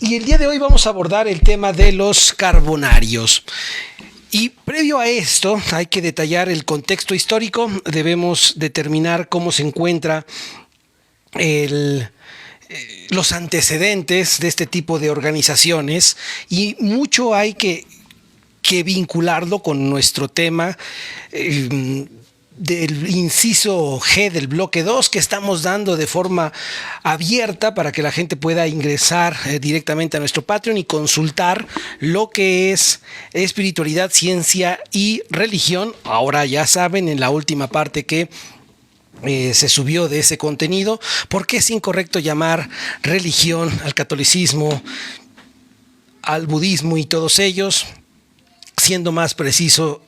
Y el día de hoy vamos a abordar el tema de los carbonarios. Y previo a esto, hay que detallar el contexto histórico. Debemos determinar cómo se encuentra el, los antecedentes de este tipo de organizaciones. Y mucho hay que vincularlo con nuestro tema del inciso G del bloque 2 que estamos dando de forma abierta para que la gente pueda ingresar directamente a nuestro Patreon y consultar lo que es espiritualidad, ciencia y religión. Ahora ya saben, en la última parte que se subió de ese contenido, por qué es incorrecto llamar religión al catolicismo, al budismo y todos ellos, siendo más preciso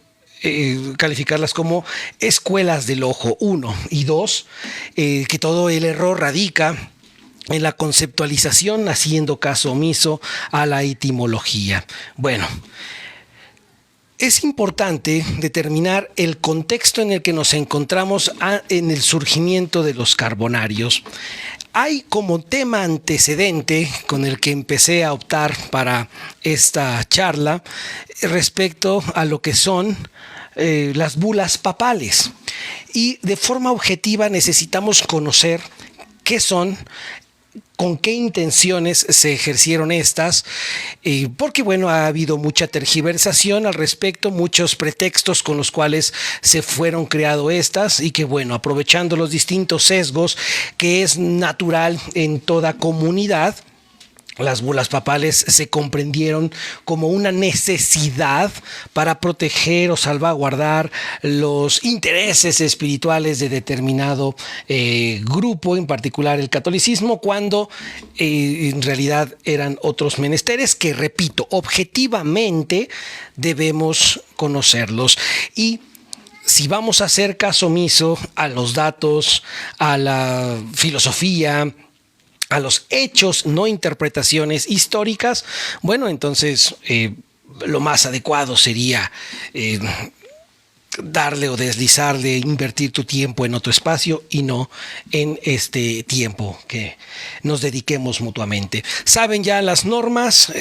calificarlas como escuelas del ojo, 1, y 2, que todo el error radica en la conceptualización, haciendo caso omiso a la etimología. Bueno, es importante determinar el contexto en el que nos encontramos en el surgimiento de los carbonarios. Hay como tema antecedente con el que empecé a optar para esta charla respecto a lo que son las bulas papales. Y de forma objetiva necesitamos conocer qué son, con qué intenciones se ejercieron estas, porque bueno, ha habido mucha tergiversación al respecto, muchos pretextos con los cuales se fueron creando estas, y que bueno, aprovechando los distintos sesgos que es natural en toda comunidad, las bulas papales se comprendieron como una necesidad para proteger o salvaguardar los intereses espirituales de determinado grupo, en particular el catolicismo, cuando en realidad eran otros menesteres que, repito, objetivamente debemos conocerlos. Y si vamos a hacer caso omiso a los datos, a la filosofía, a los hechos, no interpretaciones históricas, bueno, entonces lo más adecuado sería darle o deslizarle, invertir tu tiempo en otro espacio y no en este tiempo que nos dediquemos mutuamente. Saben ya las normas,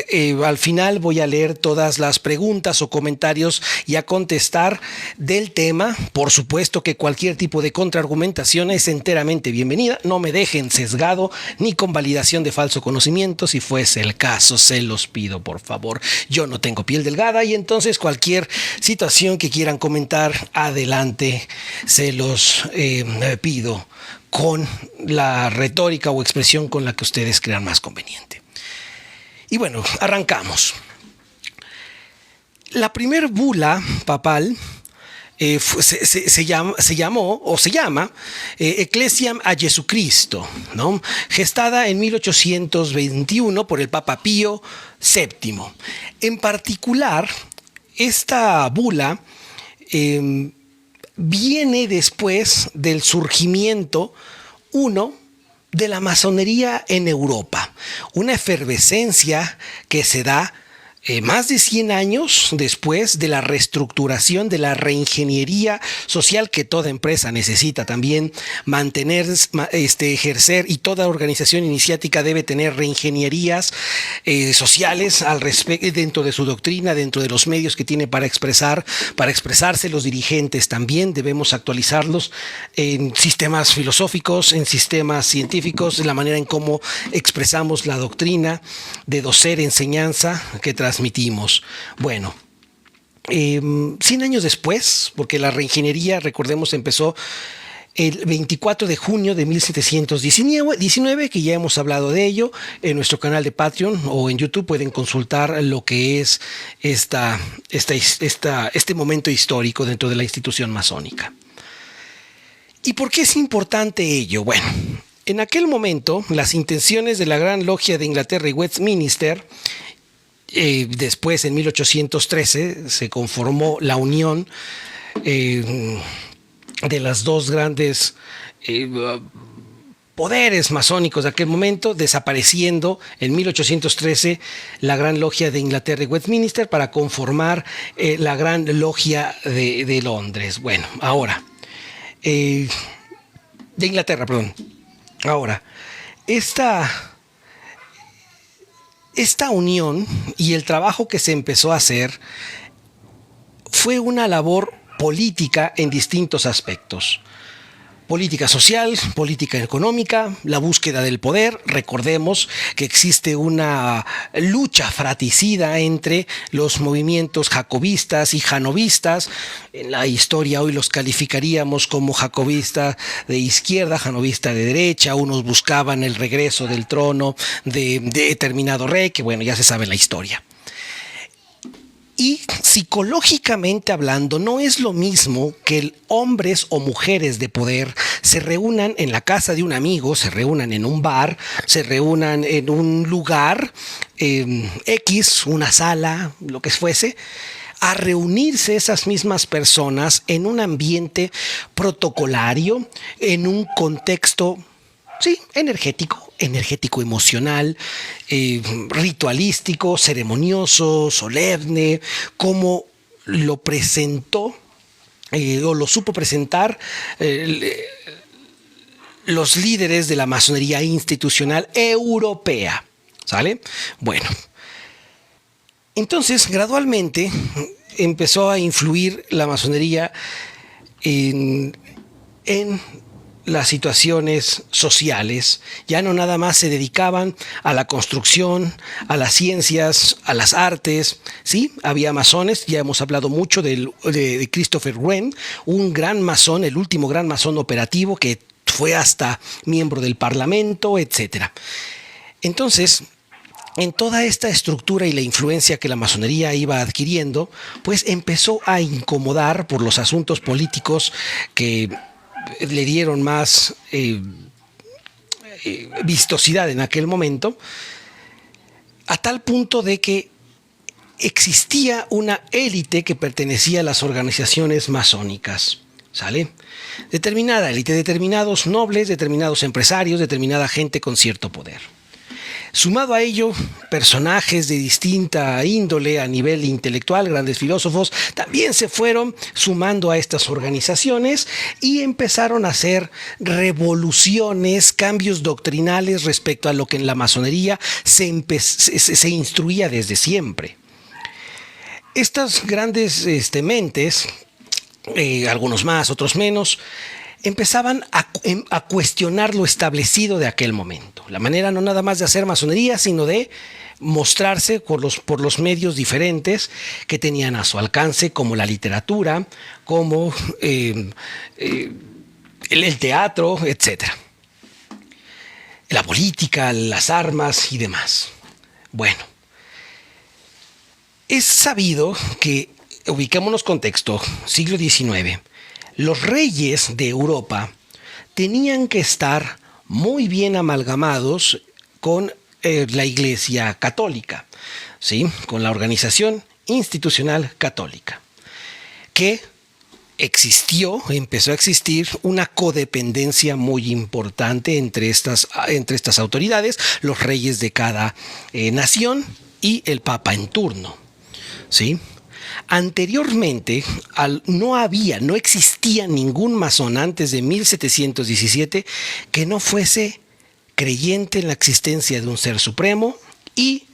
al final voy a leer todas las preguntas o comentarios y a contestar del tema. Por supuesto que cualquier tipo de contraargumentación es enteramente bienvenida, no me dejen sesgado ni con validación de falso conocimiento. Si fuese el caso, se los pido por favor. Yo no tengo piel delgada y entonces cualquier situación que quieran comentar, adelante, se los pido con la retórica o expresión con la que ustedes crean más conveniente. Y bueno, arrancamos. La primer bula papal se llama Ecclesiam a Jesucristo, ¿no? Gestada en 1821 por el Papa Pío VII. En particular, esta bula viene después del surgimiento, de la masonería en Europa, una efervescencia que se da más de 100 años después de la reestructuración, de la reingeniería social que toda empresa necesita también mantener, ejercer, y toda organización iniciática debe tener reingenierías sociales al respecto, dentro de su doctrina, dentro de los medios que tiene para expresarse. Los dirigentes también debemos actualizarlos en sistemas filosóficos, en sistemas científicos, en la manera en cómo expresamos la doctrina de docer, enseñanza que transmitimos. Bueno, 100 años después, porque la reingeniería, recordemos, empezó el 24 de junio de 1719, que ya hemos hablado de ello en nuestro canal de Patreon o en YouTube. Pueden consultar lo que es este momento histórico dentro de la institución masónica. ¿Y por qué es importante ello? Bueno, en aquel momento las intenciones de la Gran Logia de Inglaterra y Westminster, después en 1813 se conformó la unión de las dos grandes poderes masónicos de aquel momento, desapareciendo en 1813 la Gran Logia de Inglaterra y Westminster para conformar la Gran Logia de Londres. Bueno, ahora, de Inglaterra, perdón. Ahora, esta Esta unión y el trabajo que se empezó a hacer fue una labor política en distintos aspectos. Política social, política económica, la búsqueda del poder. Recordemos que existe una lucha fratricida entre los movimientos jacobitas y janovistas. En la historia hoy los calificaríamos como jacobista de izquierda, janovista de derecha. Unos buscaban el regreso del trono de determinado rey, que bueno, ya se sabe la historia. Y psicológicamente hablando, no es lo mismo que hombres o mujeres de poder se reúnan en la casa de un amigo, se reúnan en un bar, se reúnan en un lugar X, una sala, lo que fuese, a reunirse esas mismas personas en un ambiente protocolario, en un contexto, sí, energético emocional, ritualístico, ceremonioso, solemne, como lo presentó o lo supo presentar los líderes de la masonería institucional europea. ¿Sale? Bueno, entonces gradualmente empezó a influir la masonería en las situaciones sociales. Ya no nada más se dedicaban a la construcción, a las ciencias, a las artes. Sí, había masones, ya hemos hablado mucho de Christopher Wren, un gran masón, el último gran masón operativo que fue hasta miembro del Parlamento, etcétera. Entonces, en toda esta estructura y la influencia que la masonería iba adquiriendo, pues empezó a incomodar por los asuntos políticos que le dieron más vistosidad en aquel momento, a tal punto de que existía una élite que pertenecía a las organizaciones masónicas. ¿Sale? Determinada élite, determinados nobles, determinados empresarios, determinada gente con cierto poder. Sumado a ello, personajes de distinta índole a nivel intelectual, grandes filósofos, también se fueron sumando a estas organizaciones y empezaron a hacer revoluciones, cambios doctrinales respecto a lo que en la masonería se instruía desde siempre. Estas grandes mentes, algunos más, otros menos, empezaban a cuestionar lo establecido de aquel momento. La manera no nada más de hacer masonería, sino de mostrarse por los medios diferentes que tenían a su alcance, como la literatura, como el teatro, etc. La política, las armas y demás. Bueno, es sabido que, ubiquémonos contexto, siglo XIX, los reyes de Europa tenían que estar muy bien amalgamados con la Iglesia Católica, ¿sí? Con la organización institucional católica, que empezó a existir una codependencia muy importante entre estas autoridades, los reyes de cada nación y el Papa en turno, ¿sí? Anteriormente no existía ningún masón antes de 1717 que no fuese creyente en la existencia de un ser supremo y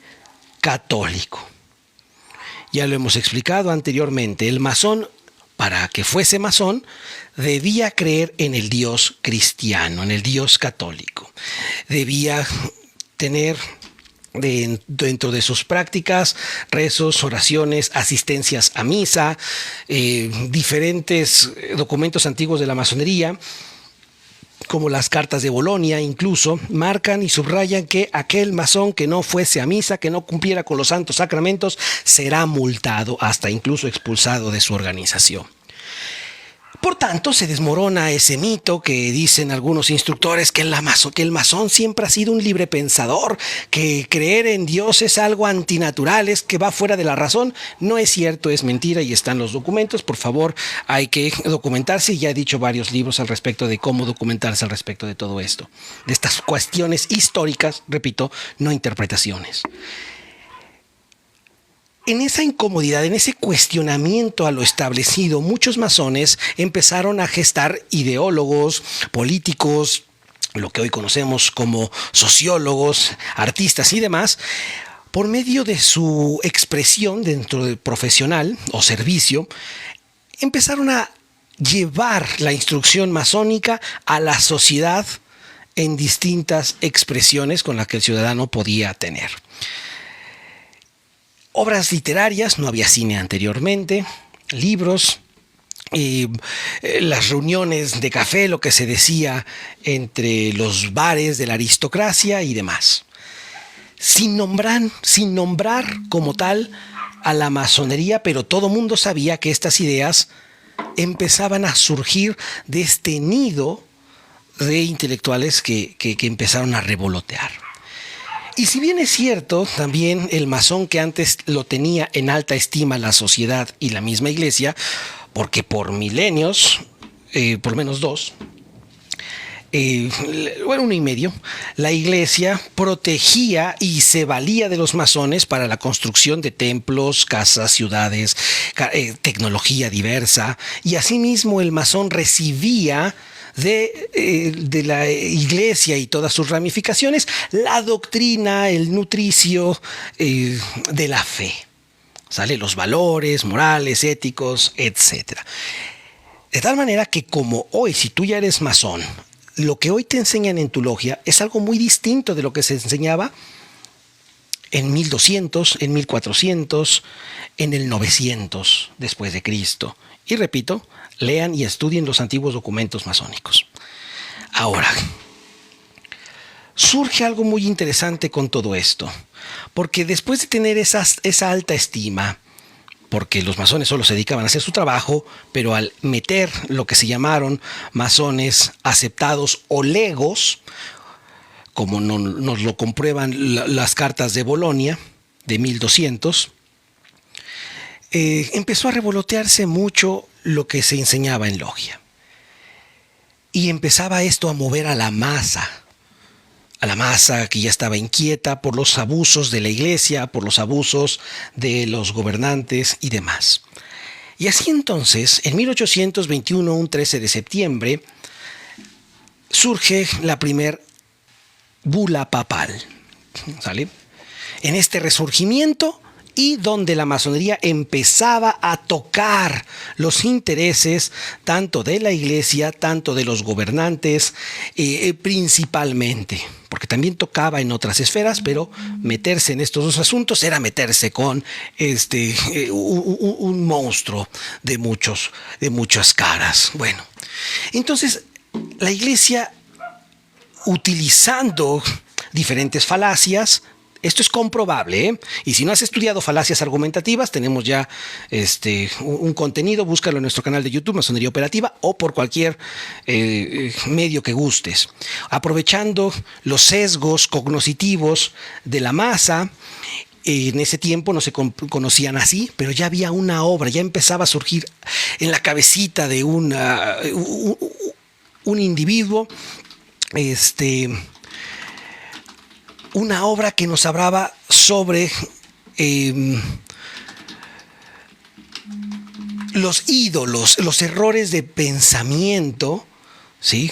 católico. Ya lo hemos explicado anteriormente, el masón, para que fuese masón, debía creer en el Dios cristiano, en el Dios católico. Debía tener dentro de sus prácticas rezos, oraciones, asistencias a misa, diferentes documentos antiguos de la masonería, como las cartas de Bolonia, incluso marcan y subrayan que aquel masón que no fuese a misa, que no cumpliera con los santos sacramentos, será multado, hasta incluso expulsado de su organización. Por tanto, se desmorona ese mito que dicen algunos instructores que el masón siempre ha sido un libre pensador, que creer en Dios es algo antinatural, es que va fuera de la razón. No es cierto, es mentira y están los documentos. Por favor, hay que documentarse. Ya he dicho varios libros al respecto de cómo documentarse al respecto de todo esto, de estas cuestiones históricas, repito, no interpretaciones. En esa incomodidad, en ese cuestionamiento a lo establecido, muchos masones empezaron a gestar ideólogos, políticos, lo que hoy conocemos como sociólogos, artistas y demás, por medio de su expresión dentro del profesional o servicio, empezaron a llevar la instrucción masónica a la sociedad en distintas expresiones con las que el ciudadano podía tener. Obras literarias, no había cine anteriormente, libros, las reuniones de café, lo que se decía entre los bares de la aristocracia y demás. Sin nombrar como tal a la masonería, pero todo mundo sabía que estas ideas empezaban a surgir de este nido de intelectuales que empezaron a revolotear. Y si bien es cierto, también el masón que antes lo tenía en alta estima la sociedad y la misma iglesia, porque por milenios, por lo menos dos, bueno, 1.5, la iglesia protegía y se valía de los masones para la construcción de templos, casas, ciudades, tecnología diversa, y asimismo el masón recibía de la iglesia y todas sus ramificaciones la doctrina, el nutricio de la fe, ¿sale? Los valores morales, éticos, etc. De tal manera que como hoy, si tú ya eres masón, lo que hoy te enseñan en tu logia es algo muy distinto de lo que se enseñaba en 1200, en 1400, en el 900 después de Cristo. Y repito, lean y estudien los antiguos documentos masónicos. Ahora, surge algo muy interesante con todo esto, porque después de tener esa alta estima, porque los masones solo se dedicaban a hacer su trabajo, pero al meter lo que se llamaron masones aceptados o legos, como nos lo comprueban las cartas de Bolonia de 1200, empezó a revolotearse mucho lo que se enseñaba en logia. Y empezaba esto a mover a la masa que ya estaba inquieta por los abusos de la iglesia, por los abusos de los gobernantes y demás. Y así entonces, en 1821, un 13 de septiembre, surge la primer bula papal, ¿sale? En este resurgimiento y donde la masonería empezaba a tocar los intereses tanto de la iglesia, tanto de los gobernantes, principalmente, porque también tocaba en otras esferas, pero meterse en estos dos asuntos era meterse con un monstruo de muchas caras. Bueno, entonces la iglesia, utilizando diferentes falacias, esto es comprobable, ¿eh? Y si no has estudiado falacias argumentativas, tenemos ya un contenido, búscalo en nuestro canal de YouTube, Masonería Operativa, o por cualquier medio que gustes. Aprovechando los sesgos cognitivos de la masa, en ese tiempo no se conocían así, pero ya había una obra, ya empezaba a surgir en la cabecita de un individuo, una obra que nos hablaba sobre los ídolos, los errores de pensamiento, ¿sí?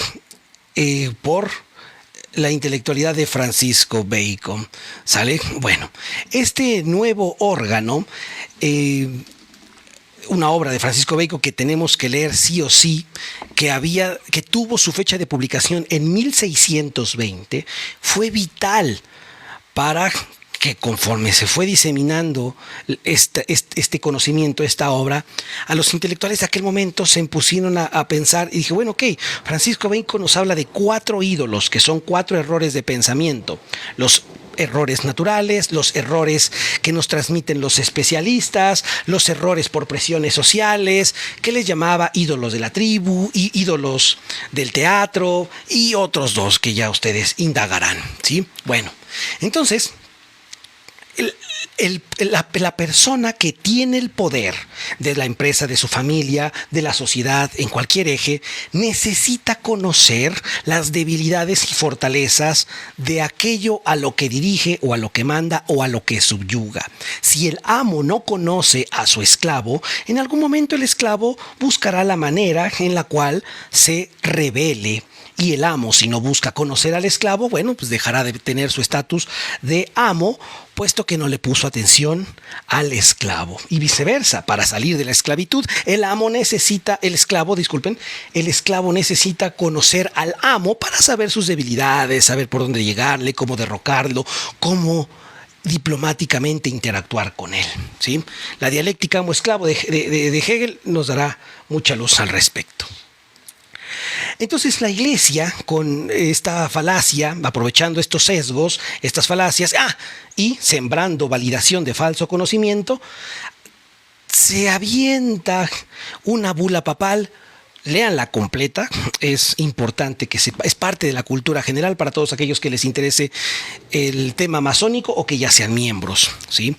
Por la intelectualidad de Francisco Bacon, ¿sale? Bueno, este nuevo órgano, una obra de Francisco Bacon que tenemos que leer sí o sí, que tuvo su fecha de publicación en 1620, fue vital para que conforme se fue diseminando este conocimiento, esta obra, a los intelectuales de aquel momento se pusieron a pensar y dije, bueno, ok, Francisco Bacon nos habla de 4 ídolos, que son 4 errores de pensamiento. Los errores naturales, los errores que nos transmiten los especialistas, los errores por presiones sociales, que les llamaba ídolos de la tribu, y ídolos del teatro y otros 2 que ya ustedes indagarán, ¿sí? Bueno, entonces la persona que tiene el poder de la empresa, de su familia, de la sociedad, en cualquier eje, necesita conocer las debilidades y fortalezas de aquello a lo que dirige o a lo que manda o a lo que subyuga. Si el amo no conoce a su esclavo, en algún momento el esclavo buscará la manera en la cual se rebele Y el amo, si no busca conocer al esclavo, bueno, pues dejará de tener su estatus de amo, puesto que no le puso atención al esclavo. Y viceversa, para salir de la esclavitud, el esclavo necesita conocer al amo para saber sus debilidades, saber por dónde llegarle, cómo derrocarlo, cómo diplomáticamente interactuar con él, ¿sí? La dialéctica amo-esclavo de Hegel nos dará mucha luz al respecto. Entonces la Iglesia, con esta falacia, aprovechando estos sesgos, estas falacias, y sembrando validación de falso conocimiento, se avienta una bula papal. Léanla completa, es importante que sepa, es parte de la cultura general para todos aquellos que les interese el tema masónico o que ya sean miembros, ¿sí?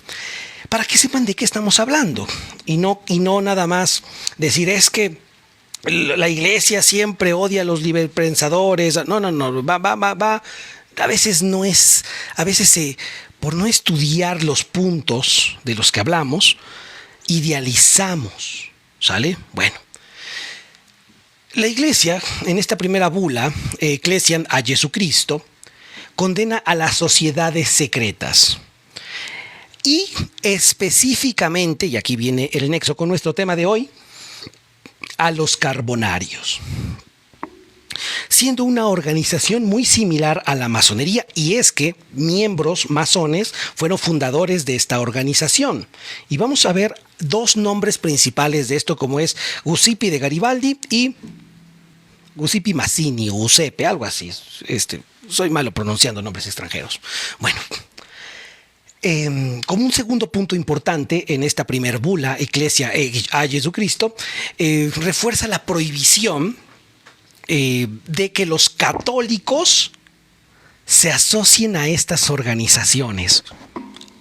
Para que sepan de qué estamos hablando y no nada más decir es que la Iglesia siempre odia a los liberpensadores. No, va. A veces por no estudiar los puntos de los que hablamos, idealizamos, ¿sale? Bueno. La Iglesia, en esta primera bula, Ecclesiam a Jesucristo, condena a las sociedades secretas. Y específicamente, y aquí viene el nexo con nuestro tema de hoy, a los carbonarios. Siendo una organización muy similar a la masonería, y es que miembros masones fueron fundadores de esta organización. Y vamos a ver dos nombres principales de esto, como es Giuseppe de Garibaldi y Giuseppe Mazzini o Giuseppe, algo así. Soy malo pronunciando nombres extranjeros. Bueno, como un segundo punto importante en esta primer bula, Ecclesia a Jesucristo, refuerza la prohibición de que los católicos se asocien a estas organizaciones.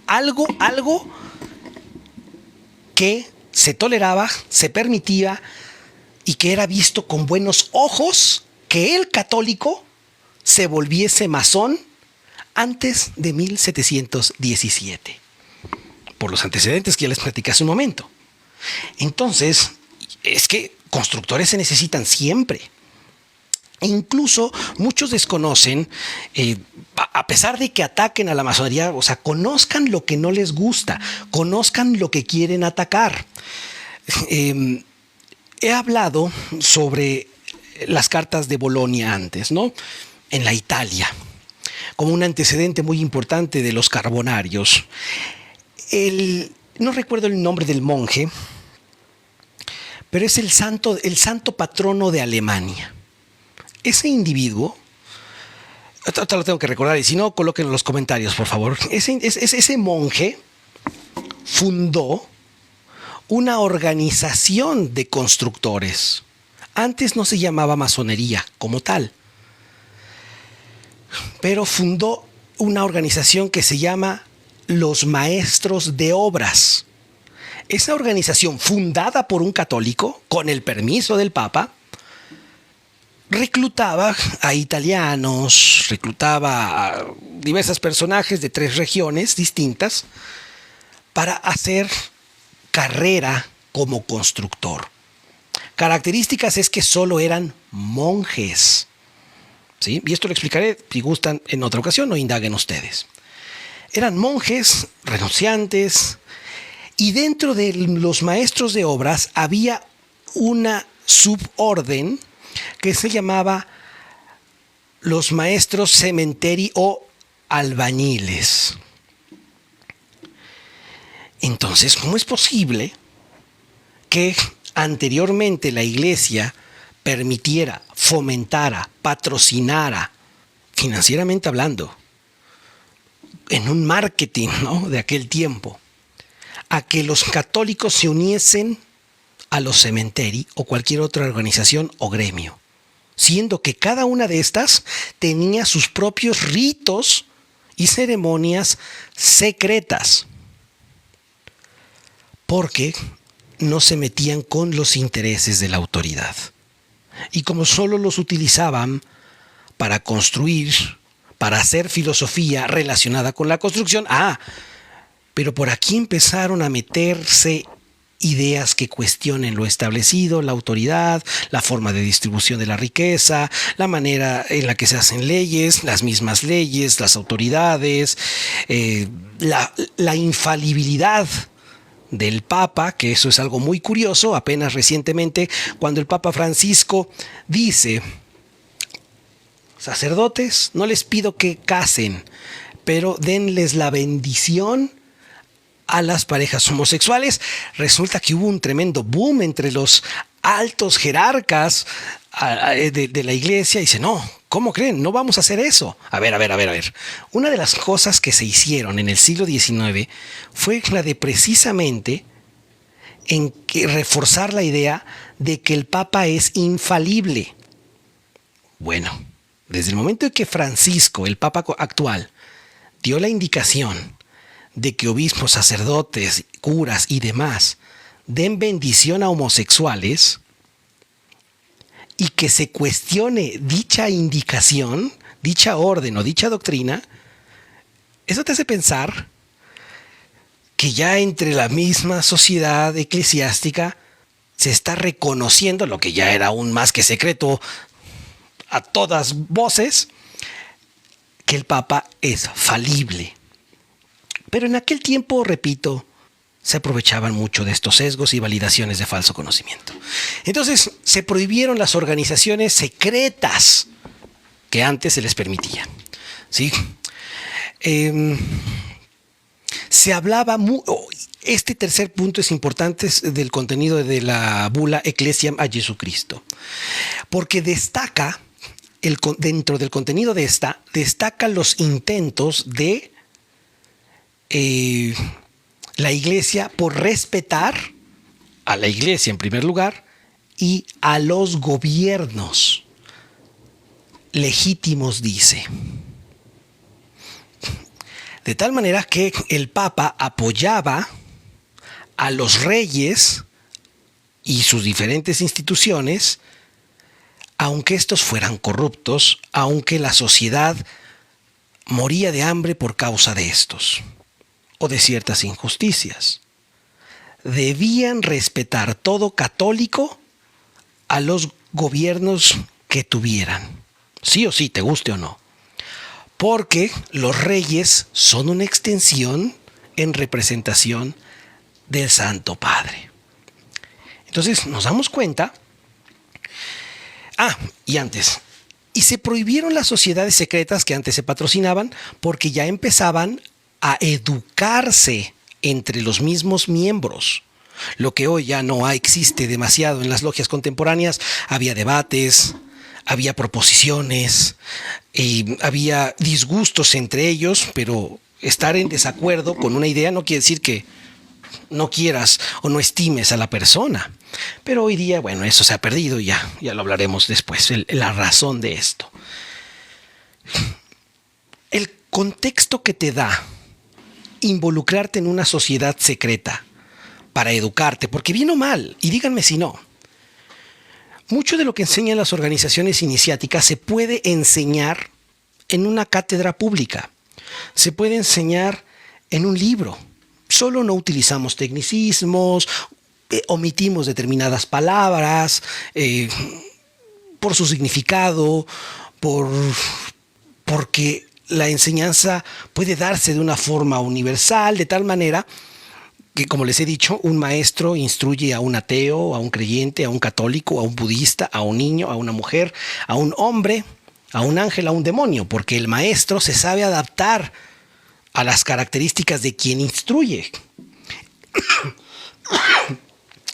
Algo que se toleraba, se permitía y que era visto con buenos ojos que el católico se volviese masón antes de 1717, por los antecedentes que ya les platicé hace un momento. Entonces, es que constructores se necesitan siempre. E incluso muchos desconocen, a pesar de que ataquen a la masonería, o sea, conozcan lo que no les gusta, conozcan lo que quieren atacar. He hablado sobre las cartas de Bolonia antes, ¿no? En la Italia, como un antecedente muy importante de los carbonarios. No recuerdo el nombre del monje, pero es el santo patrono de Alemania. Ese individuo, te lo tengo que recordar, y si no, colóquenlo en los comentarios, por favor. Ese monje fundó una organización de constructores. Antes no se llamaba masonería como tal, pero fundó una organización que se llama los Maestros de Obras. Esa organización, fundada por un católico, con el permiso del Papa, reclutaba a italianos, reclutaba a diversos personajes de 3 regiones distintas para hacer carrera como constructor. Características es que solo eran monjes, ¿sí? Y esto lo explicaré si gustan en otra ocasión o indaguen ustedes. Eran monjes renunciantes y dentro de los maestros de obras había una suborden que se llamaba los maestros cementeri o albañiles. Entonces, ¿cómo es posible que anteriormente la Iglesia permitiera, fomentara, patrocinara, financieramente hablando, en un marketing, ¿no?, de aquel tiempo, a que los católicos se uniesen a los cementeri o cualquier otra organización o gremio, siendo que cada una de estas tenía sus propios ritos y ceremonias secretas, porque no se metían con los intereses de la autoridad. Y como solo los utilizaban para construir, para hacer filosofía relacionada con la construcción, pero por aquí empezaron a meterse ideas que cuestionen lo establecido, la autoridad, la forma de distribución de la riqueza, la manera en la que se hacen leyes, las mismas leyes, las autoridades, la infalibilidad del Papa, que eso es algo muy curioso. Apenas recientemente, cuando el Papa Francisco dice: sacerdotes, no les pido que casen, pero denles la bendición a las parejas homosexuales, resulta que hubo un tremendo boom entre los altos jerarcas de la iglesia. Y dice: no, ¿cómo creen? No vamos a hacer eso. A ver. Una de las cosas que se hicieron en el siglo XIX fue la de precisamente en que reforzar la idea de que el Papa es infalible. Bueno, desde el momento en que Francisco, el Papa actual, dio la indicación de que obispos, sacerdotes, curas y demás den bendición a homosexuales y que se cuestione dicha indicación, dicha orden o dicha doctrina, eso te hace pensar que ya entre la misma sociedad eclesiástica se está reconociendo lo que ya era aún más que secreto a todas voces, que el Papa es falible. Pero en aquel tiempo, repito, se aprovechaban mucho de estos sesgos y validaciones de falso conocimiento. Entonces se prohibieron las organizaciones secretas que antes se les permitía, ¿sí? Se hablaba este tercer punto es importante, es del contenido de la bula Ecclesiam a Jesucristo, porque destaca dentro del contenido de esta, destaca los intentos de la iglesia por respetar a la iglesia en primer lugar y a los gobiernos legítimos, dice. De tal manera que el Papa apoyaba a los reyes y sus diferentes instituciones, aunque estos fueran corruptos, aunque la sociedad moría de hambre por causa de estos o de ciertas injusticias. Debían respetar todo católico a los gobiernos que tuvieran, sí o sí, te guste o no, porque los reyes son una extensión en representación del Santo Padre. Entonces nos damos cuenta. Y se prohibieron las sociedades secretas que antes se patrocinaban porque ya empezaban a educarse entre los mismos miembros. Lo que hoy ya no existe demasiado en las logias contemporáneas. Había debates, había proposiciones, había disgustos entre ellos, pero estar en desacuerdo con una idea no quiere decir que no quieras o no estimes a la persona. Pero hoy día, bueno, eso se ha perdido y ya lo hablaremos después, la razón de esto. El contexto que te da involucrarte en una sociedad secreta para educarte, porque bien o mal, y díganme si no, mucho de lo que enseñan las organizaciones iniciáticas se puede enseñar en una cátedra pública, se puede enseñar en un libro. Solo no utilizamos tecnicismos, omitimos determinadas palabras por su significado, porque la enseñanza puede darse de una forma universal, de tal manera que, como les he dicho, un maestro instruye a un ateo, a un creyente, a un católico, a un budista, a un niño, a una mujer, a un hombre, a un ángel, a un demonio, porque el maestro se sabe adaptar a las características de quien instruye.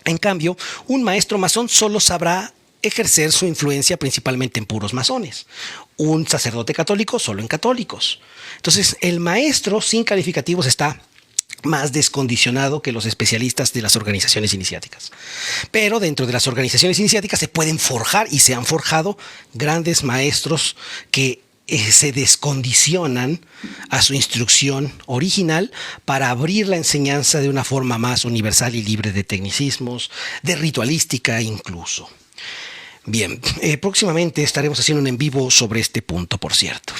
En cambio, un maestro masón solo sabrá ejercer su influencia principalmente en puros masones. Un sacerdote católico solo en católicos. Entonces, el maestro sin calificativos está más descondicionado que los especialistas de las organizaciones iniciáticas. Pero dentro de las organizaciones iniciáticas se pueden forjar y se han forjado grandes maestros que se descondicionan a su instrucción original para abrir la enseñanza de una forma más universal y libre de tecnicismos, de ritualística incluso. Bien, próximamente estaremos haciendo un en vivo sobre este punto, por cierto.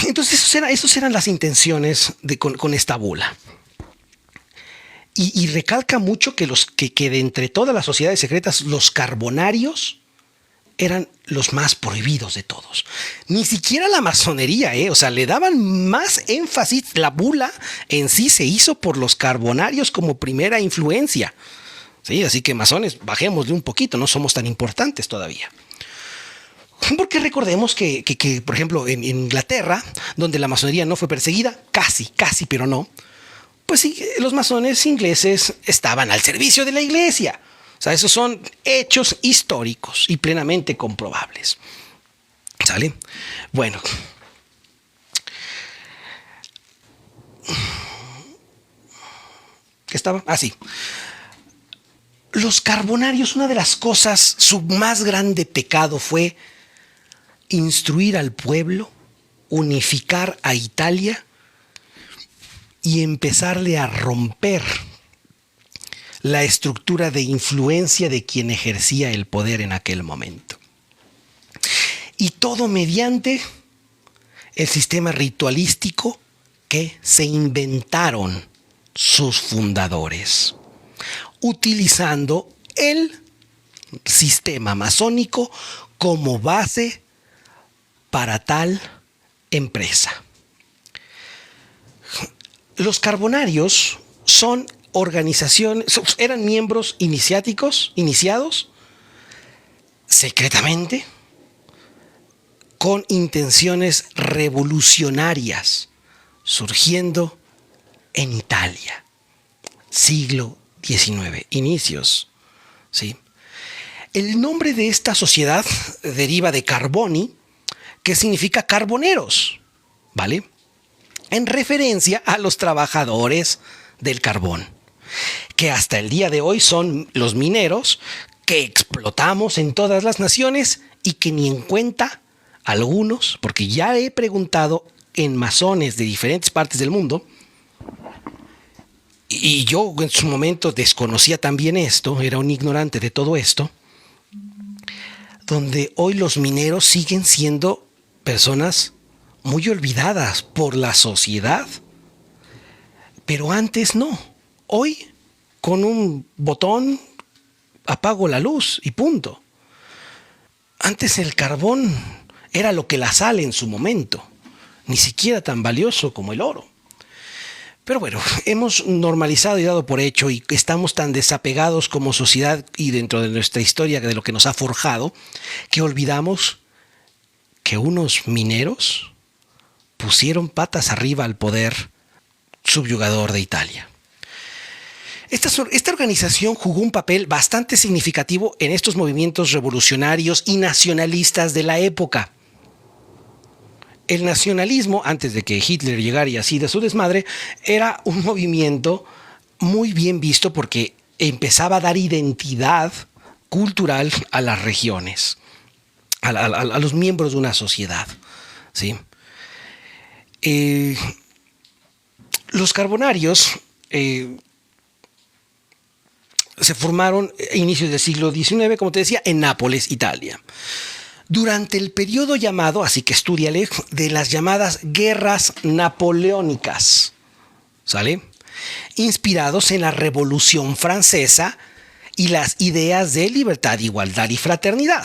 Entonces, esas eran las intenciones con esta bula. Y recalca mucho que de entre todas las sociedades secretas, los carbonarios eran los más prohibidos de todos. Ni siquiera la masonería, o sea, le daban más énfasis. La bula en sí se hizo por los carbonarios como primera influencia. Sí, así que masones, bajémosle un poquito, no somos tan importantes todavía. Porque recordemos que por ejemplo, en Inglaterra, donde la masonería no fue perseguida, casi, pero no, pues sí, los masones ingleses estaban al servicio de la iglesia. O sea, esos son hechos históricos y plenamente comprobables. ¿Sale? Bueno. ¿Qué estaba? Ah, sí. Los carbonarios, una de las cosas, su más grande pecado fue instruir al pueblo, unificar a Italia y empezarle a romper la estructura de influencia de quien ejercía el poder en aquel momento. Y todo mediante el sistema ritualístico que se inventaron sus fundadores, utilizando el sistema masónico como base para tal empresa. Los carbonarios son organizaciones, eran miembros iniciados secretamente con intenciones revolucionarias, surgiendo en Italia, siglo XIX, inicios, ¿sí? El nombre de esta sociedad deriva de Carboni, que significa carboneros, ¿vale? En referencia a los trabajadores del carbón, que hasta el día de hoy son los mineros que explotamos en todas las naciones y que ni en cuenta algunos, porque ya he preguntado en masones de diferentes partes del mundo, y yo en su momento desconocía también esto, era un ignorante de todo esto, donde hoy los mineros siguen siendo personas muy olvidadas por la sociedad. Pero antes no. Hoy, con un botón, apago la luz y punto. Antes el carbón era lo que la sal en su momento, ni siquiera tan valioso como el oro. Pero bueno, hemos normalizado y dado por hecho y estamos tan desapegados como sociedad y dentro de nuestra historia de lo que nos ha forjado, que olvidamos que unos mineros pusieron patas arriba al poder subyugador de Italia. Esta organización jugó un papel bastante significativo en estos movimientos revolucionarios y nacionalistas de la época. El nacionalismo, antes de que Hitler llegara y así de su desmadre, era un movimiento muy bien visto porque empezaba a dar identidad cultural a las regiones, a los miembros de una sociedad, ¿sí? Los carbonarios se formaron a inicios del siglo XIX, como te decía, en Nápoles, Italia. Durante el periodo llamado, así que estúdiale, de las llamadas guerras napoleónicas, ¿sale? Inspirados en la Revolución Francesa y las ideas de libertad, igualdad y fraternidad.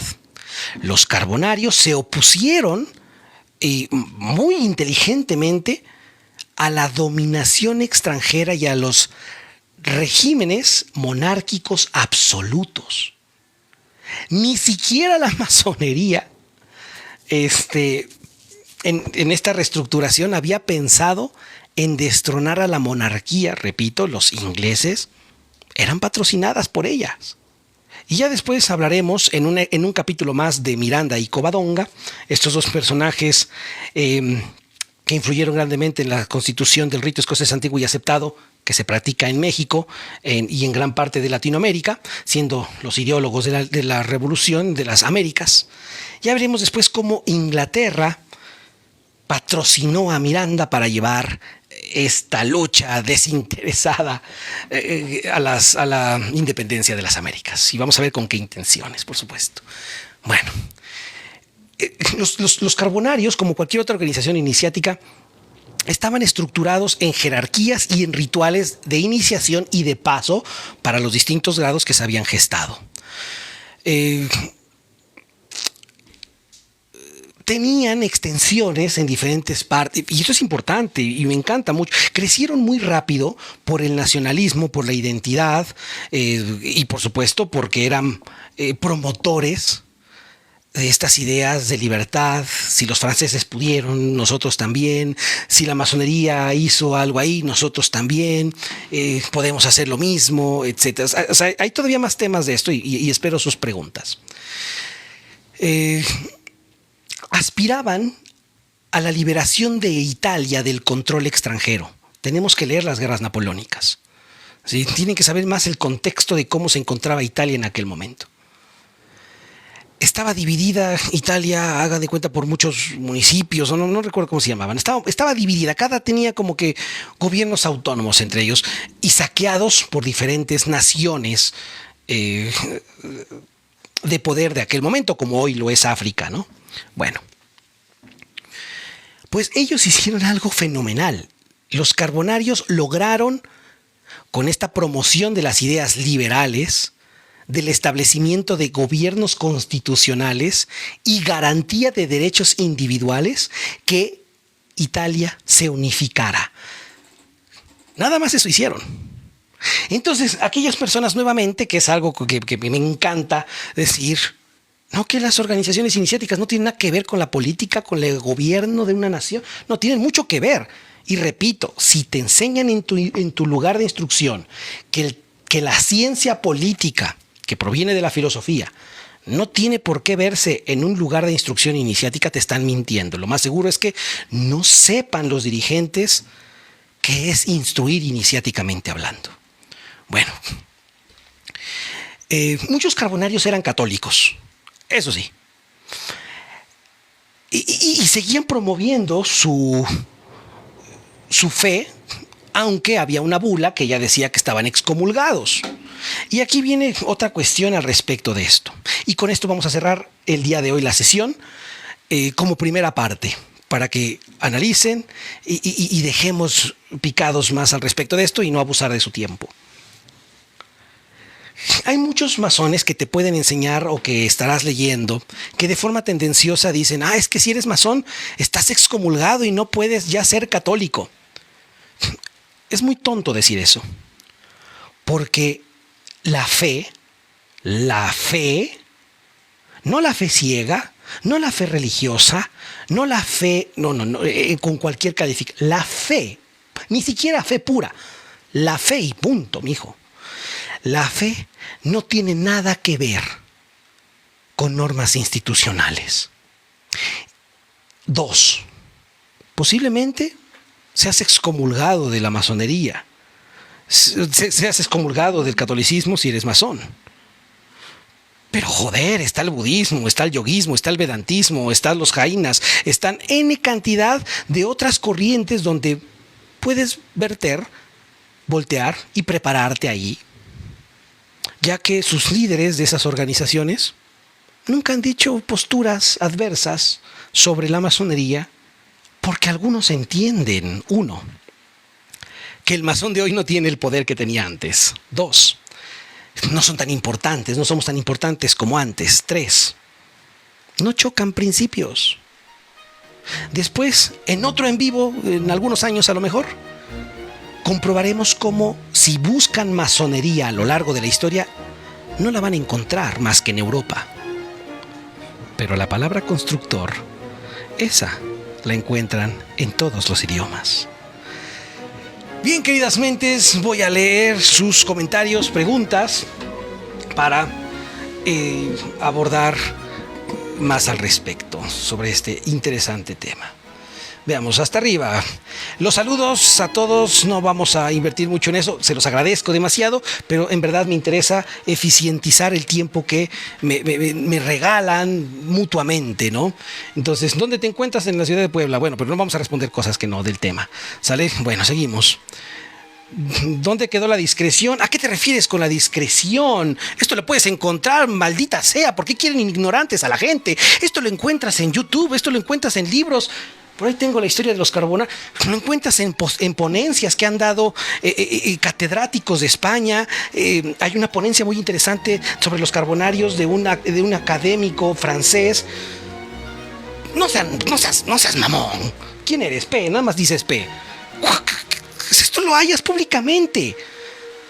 Los carbonarios se opusieron muy inteligentemente a la dominación extranjera y a los regímenes monárquicos absolutos. Ni siquiera la masonería en esta reestructuración había pensado en destronar a la monarquía. Repito, los ingleses eran patrocinadas por ellas. Y ya después hablaremos en un capítulo más de Miranda y Covadonga, estos dos personajes que influyeron grandemente en la constitución del rito escocés antiguo y aceptado que se practica en México y en gran parte de Latinoamérica, siendo los ideólogos de la revolución de las Américas. Ya veremos después cómo Inglaterra patrocinó a Miranda para llevar esta lucha desinteresada a la independencia de las Américas. Y vamos a ver con qué intenciones, por supuesto. Bueno, los carbonarios, como cualquier otra organización iniciática, estaban estructurados en jerarquías y en rituales de iniciación y de paso para los distintos grados que se habían gestado. Tenían extensiones en diferentes partes, y eso es importante y me encanta mucho. Crecieron muy rápido por el nacionalismo, por la identidad, y por supuesto porque eran promotores de estas ideas de libertad. Si los franceses pudieron, nosotros también. Si la masonería hizo algo ahí, nosotros también. Podemos hacer lo mismo, etc. O sea, hay todavía más temas de esto y espero sus preguntas. Aspiraban a la liberación de Italia del control extranjero. Tenemos que leer las guerras napoleónicas. ¿Sí? Tienen que saber más el contexto de cómo se encontraba Italia en aquel momento. Estaba dividida Italia, haga de cuenta, por muchos municipios, no recuerdo cómo se llamaban. Estaba dividida, cada tenía como que gobiernos autónomos entre ellos y saqueados por diferentes naciones de poder de aquel momento, como hoy lo es África, ¿no? Bueno, pues ellos hicieron algo fenomenal. Los carbonarios lograron, con esta promoción de las ideas liberales, del establecimiento de gobiernos constitucionales y garantía de derechos individuales, que Italia se unificara. Nada más eso hicieron. Entonces, aquellas personas nuevamente, que es algo que me encanta decir, no, que las organizaciones iniciáticas no tienen nada que ver con la política, con el gobierno de una nación. No, tienen mucho que ver. Y repito, si te enseñan en tu lugar de instrucción que la ciencia política, que proviene de la filosofía, no tiene por qué verse en un lugar de instrucción iniciática, te están mintiendo. Lo más seguro es que no sepan los dirigentes qué es instruir iniciáticamente hablando. Bueno, muchos carbonarios eran católicos, eso sí. Y seguían promoviendo su fe, aunque había una bula que ya decía que estaban excomulgados. Y aquí viene otra cuestión al respecto de esto. Y con esto vamos a cerrar el día de hoy la sesión como primera parte, para que analicen y dejemos picados más al respecto de esto y no abusar de su tiempo. Hay muchos masones que te pueden enseñar o que estarás leyendo que de forma tendenciosa dicen, es que si eres masón estás excomulgado y no puedes ya ser católico. Es muy tonto decir eso, porque la fe, no la fe ciega, no la fe religiosa, no la fe, con cualquier calificación, la fe, ni siquiera fe pura, la fe y punto, mijo. La fe no tiene nada que ver con normas institucionales. 2, posiblemente seas excomulgado de la masonería, seas excomulgado del catolicismo si eres masón. Pero joder, está el budismo, está el yoguismo, está el vedantismo, están los jainas, están N cantidad de otras corrientes donde puedes voltear y prepararte ahí, ya que sus líderes de esas organizaciones nunca han dicho posturas adversas sobre la masonería, porque algunos entienden, 1, que el masón de hoy no tiene el poder que tenía antes. 2, no son tan importantes, no somos tan importantes como antes. 3, no chocan principios. Después, en otro en vivo, en algunos años a lo mejor, comprobaremos cómo, si buscan masonería a lo largo de la historia, no la van a encontrar más que en Europa. Pero la palabra constructor, esa la encuentran en todos los idiomas. Bien, queridas mentes, voy a leer sus comentarios, preguntas, para abordar más al respecto sobre este interesante tema. Veamos, hasta arriba. Los saludos a todos, no vamos a invertir mucho en eso, se los agradezco demasiado, pero en verdad me interesa eficientizar el tiempo que me regalan mutuamente, ¿no? Entonces, ¿dónde te encuentras? En la ciudad de Puebla. Bueno, pero no vamos a responder cosas que no del tema, ¿sale? Bueno, seguimos. ¿Dónde quedó la discreción? ¿A qué te refieres con la discreción? Esto lo puedes encontrar, maldita sea. ¿Por qué quieren ignorantes a la gente? Esto lo encuentras en YouTube, esto lo encuentras en libros. Por ahí tengo la historia de los carbonarios. Lo encuentras en ponencias que han dado catedráticos de España. Hay una ponencia muy interesante sobre los carbonarios de un académico francés. No seas mamón. ¿Quién eres? P, nada más dices P. Esto lo hayas públicamente.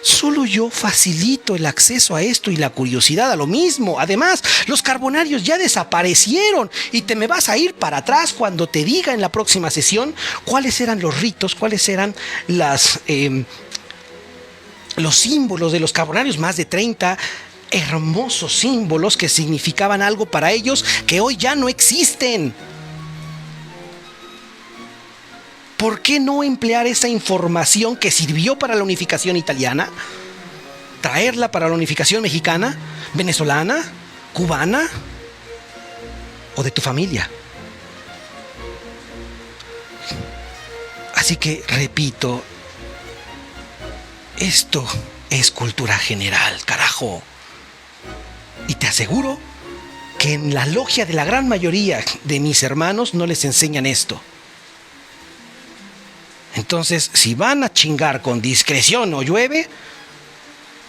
Solo yo facilito el acceso a esto y la curiosidad a lo mismo. Además, los carbonarios ya desaparecieron y te me vas a ir para atrás cuando te diga en la próxima sesión cuáles eran los ritos, cuáles eran los símbolos de los carbonarios, más de 30 hermosos símbolos que significaban algo para ellos que hoy ya no existen. ¿Por qué no emplear esa información que sirvió para la unificación italiana, traerla para la unificación mexicana, venezolana, cubana o de tu familia? Así que, repito, esto es cultura general, carajo. Y te aseguro que en la logia de la gran mayoría de mis hermanos no les enseñan esto. Entonces, si van a chingar con discreción o llueve,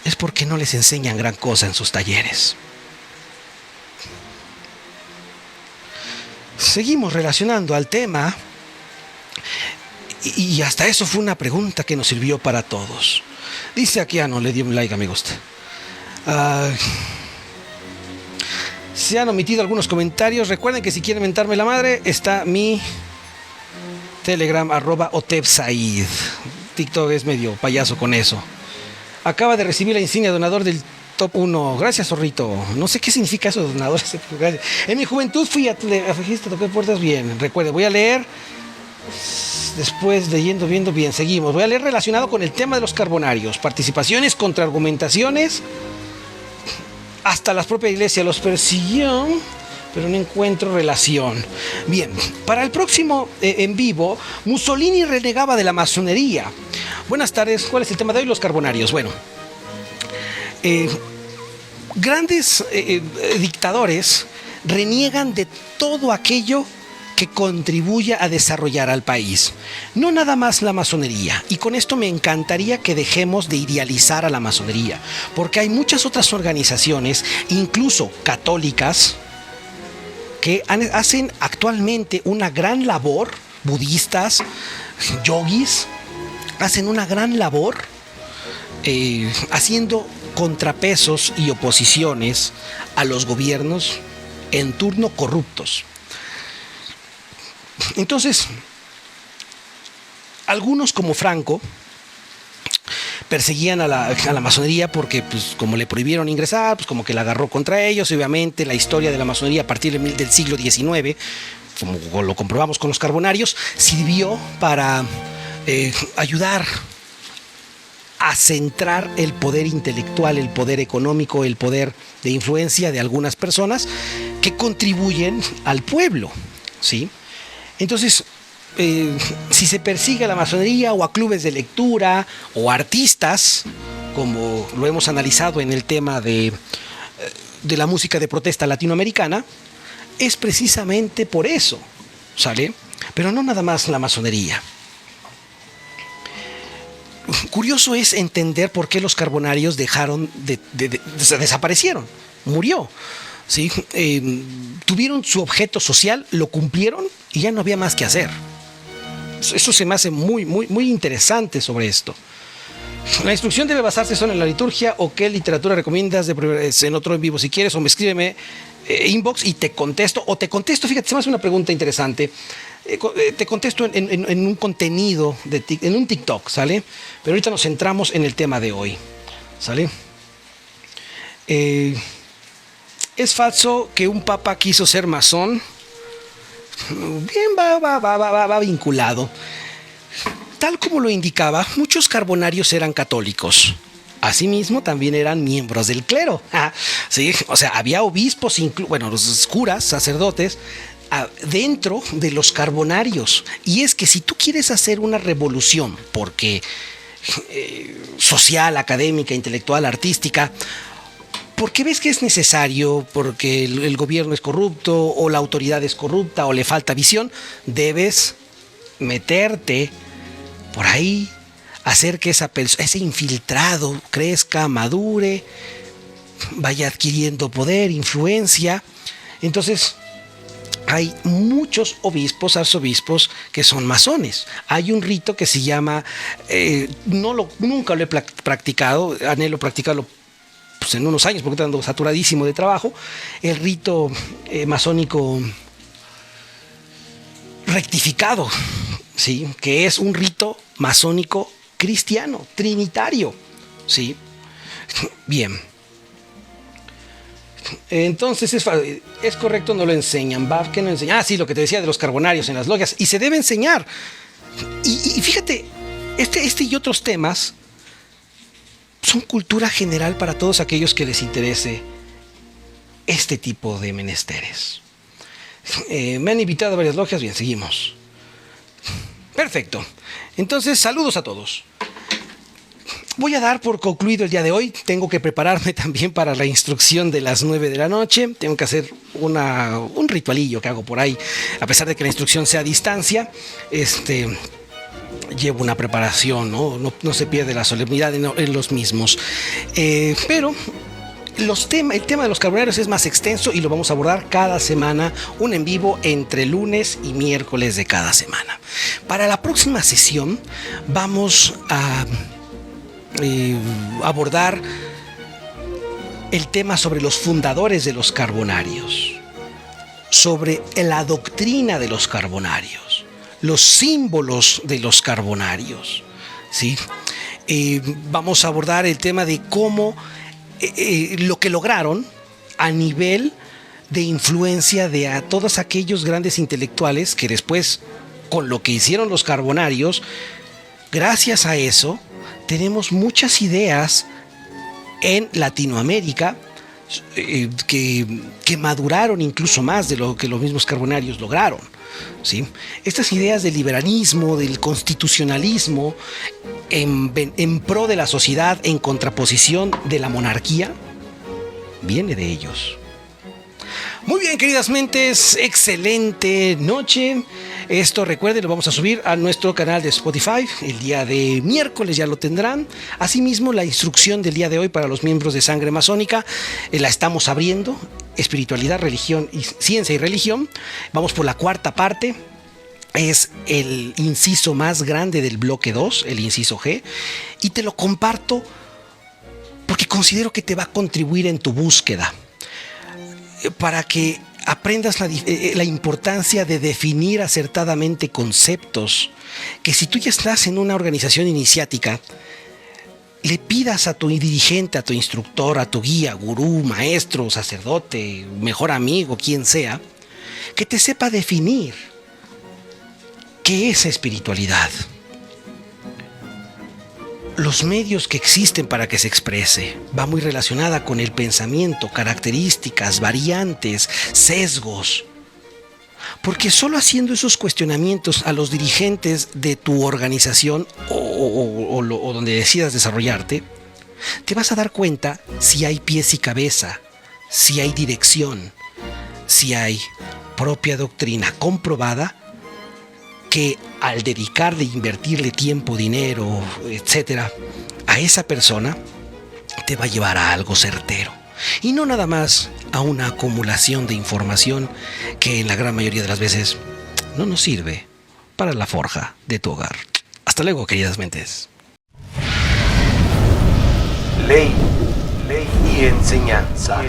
es porque no les enseñan gran cosa en sus talleres. Seguimos relacionando al tema y hasta eso fue una pregunta que nos sirvió para todos. Dice aquí, no le di un like a me gusta. Se han omitido algunos comentarios. Recuerden que si quieren mentarme la madre, está mi Telegram, @otebsaid. TikTok es medio payaso con eso. Acaba de recibir la insignia donador del top 1. Gracias, zorrito. No sé qué significa eso de donador. En mi juventud fui a toqué puertas bien. Recuerde, voy a leer. Después leyendo, viendo bien. Seguimos. Voy a leer relacionado con el tema de los carbonarios. Participaciones, contraargumentaciones. Hasta la propia iglesia los persiguió, pero no encuentro relación. Bien, para el próximo en vivo, Mussolini renegaba de la masonería. Buenas tardes, ¿cuál es el tema de hoy? Los carbonarios. Bueno, grandes dictadores reniegan de todo aquello que contribuya a desarrollar al país. No nada más la masonería. Y con esto me encantaría que dejemos de idealizar a la masonería, porque hay muchas otras organizaciones, incluso católicas, que hacen actualmente una gran labor, budistas, yogis, hacen una gran labor haciendo contrapesos y oposiciones a los gobiernos en turno corruptos. Entonces, algunos como Franco perseguían a la masonería porque, pues, como le prohibieron ingresar, pues como que la agarró contra ellos. Y obviamente la historia de la masonería a partir del siglo XIX, como lo comprobamos con los carbonarios, sirvió para ayudar a centrar el poder intelectual, el poder económico, el poder de influencia de algunas personas que contribuyen al pueblo, ¿sí? Entonces, si se persigue a la masonería o a clubes de lectura o artistas, como lo hemos analizado en el tema de la música de protesta latinoamericana, es precisamente por eso, ¿sale? Pero no nada más la masonería. Curioso es entender por qué los carbonarios desaparecieron, murió. ¿Sí? Tuvieron su objeto social, lo cumplieron y ya no había más que hacer. Eso se me hace muy, muy, muy interesante sobre esto. La instrucción debe basarse solo en la liturgia, o qué literatura recomiendas en otro en vivo si quieres, o me escríbeme inbox y te contesto, fíjate, se me hace una pregunta interesante. Te contesto en un contenido, en un TikTok, ¿sale? Pero ahorita nos centramos en el tema de hoy, ¿sale? ¿Es falso que un papa quiso ser masón? Bien, va vinculado. Tal como lo indicaba, muchos carbonarios eran católicos. Asimismo, también eran miembros del clero. ¿Sí? O sea, había obispos, los curas, sacerdotes, dentro de los carbonarios. Y es que si tú quieres hacer una revolución, porque social, académica, intelectual, artística, porque ves que es necesario, porque el gobierno es corrupto o la autoridad es corrupta o le falta visión, debes meterte por ahí, hacer que ese infiltrado crezca, madure, vaya adquiriendo poder, influencia. Entonces, hay muchos obispos, arzobispos que son masones. Hay un rito que se llama, nunca lo he practicado, anhelo practicarlo pues, en unos años porque estoy ando saturadísimo de trabajo, el rito masónico rectificado, ¿sí? Que es un rito masónico cristiano, trinitario, ¿sí? Bien. Entonces es correcto, no lo enseñan. ¿Qué no enseñan? Ah, sí, lo que te decía de los carbonarios en las logias. Y se debe enseñar. Y fíjate, este y otros temas son cultura general para todos aquellos que les interese este tipo de menesteres. Me han invitado a varias logias. Bien, seguimos. Perfecto. Entonces, saludos a todos. Voy a dar por concluido el día de hoy. Tengo que prepararme también para la instrucción de las 9 de la noche. Tengo que hacer un ritualillo que hago por ahí. A pesar de que la instrucción sea a distancia, llevo una preparación, no se pierde la solemnidad en los mismos. Pero el tema de los carbonarios es más extenso y lo vamos a abordar cada semana, un en vivo entre lunes y miércoles de cada semana. Para la próxima sesión vamos a abordar el tema sobre los fundadores de los carbonarios, sobre la doctrina de los carbonarios, los símbolos de los carbonarios, ¿sí? Vamos a abordar el tema de cómo lo que lograron a nivel de influencia de a todos aquellos grandes intelectuales que después, con lo que hicieron los carbonarios, gracias a eso, tenemos muchas ideas en Latinoamérica que maduraron incluso más de lo que los mismos carbonarios lograron, ¿sí? Estas ideas del liberalismo, del constitucionalismo, en pro de la sociedad, en contraposición de la monarquía, viene de ellos. Muy bien, queridas mentes, excelente noche. Esto, recuerden, lo vamos a subir a nuestro canal de Spotify el día de miércoles, ya lo tendrán. Asimismo, la instrucción del día de hoy para los miembros de Sangre Masónica la estamos abriendo. Espiritualidad, religión, ciencia y religión. Vamos por la cuarta parte. Es el inciso más grande del bloque 2, el inciso G. Y te lo comparto porque considero que te va a contribuir en tu búsqueda, para que aprendas la importancia de definir acertadamente conceptos, que si tú ya estás en una organización iniciática, le pidas a tu dirigente, a tu instructor, a tu guía, gurú, maestro, sacerdote, mejor amigo, quien sea, que te sepa definir qué es espiritualidad, los medios que existen para que se exprese. Va muy relacionada con el pensamiento, características, variantes, sesgos. Porque solo haciendo esos cuestionamientos a los dirigentes de tu organización o donde decidas desarrollarte, te vas a dar cuenta si hay pies y cabeza, si hay dirección, si hay propia doctrina comprobada, que al dedicarle, invertirle tiempo, dinero, etcétera, a esa persona, te va a llevar a algo certero. Y no nada más a una acumulación de información que en la gran mayoría de las veces no nos sirve para la forja de tu hogar. Hasta luego, queridas mentes. Ley y enseñanza.